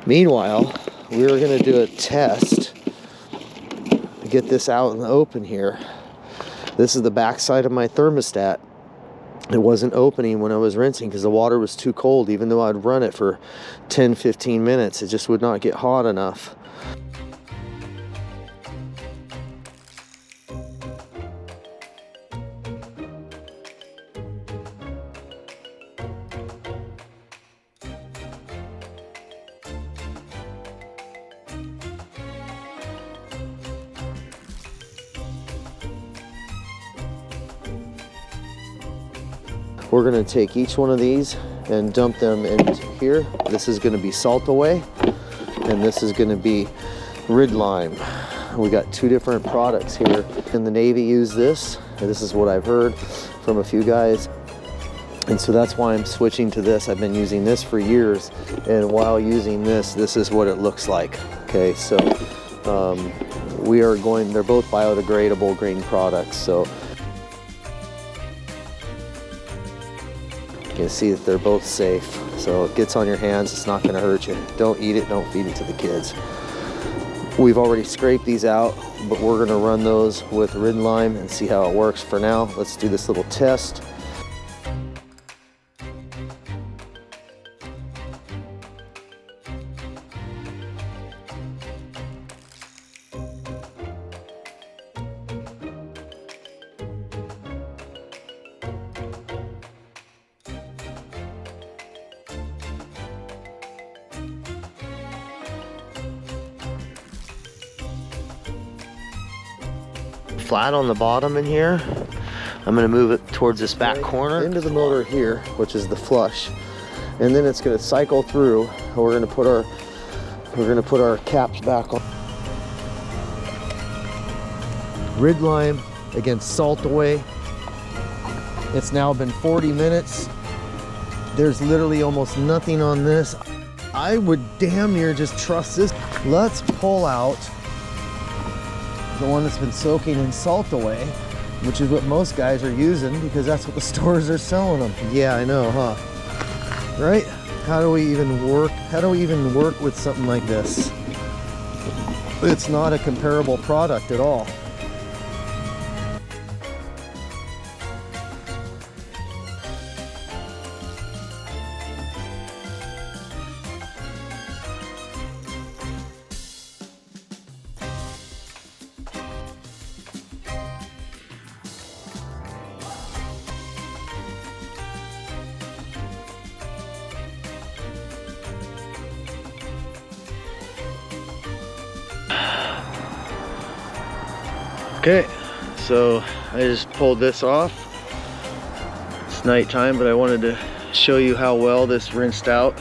Meanwhile, we were going to do a test to get this out in the open here. This is the back side of my thermostat. It wasn't opening when I was rinsing because the water was too cold. Even though I'd run it for 10-15 minutes, it just would not get hot enough. We're going to take each one of these and dump them into here. This is going to be Salt-AWAY, and this is going to be RYDLYME. We got two different products here. In the Navy use this, and this is what I've heard from a few guys. And so that's why I'm switching to this. I've been using this for years, and while using this, this is what it looks like. Okay, so they're both biodegradable green products. So you can see that they're both safe. So it gets on your hands, it's not going to hurt you. Don't eat it, don't feed it to the kids. We've already scraped these out, but we're going to run those with RYDLYME and see how it works. For now, let's do this little test. Flat on the bottom in here. I'm going to move it towards this back corner into the motor here, which is the flush, and then it's going to cycle through. We're going to put our caps back on. RYDLYME against Salt-AWAY. It's now been 40 minutes. There's literally almost nothing on this. I would damn near just trust this. Let's pull out the one that's been soaking in Salt-AWAY, which is what most guys are using because that's what the stores are selling them. Yeah, I know, huh? Right? How do we even work with something like this? It's not a comparable product at all. Okay, so I just pulled this off. It's nighttime, but I wanted to show you how well this rinsed out.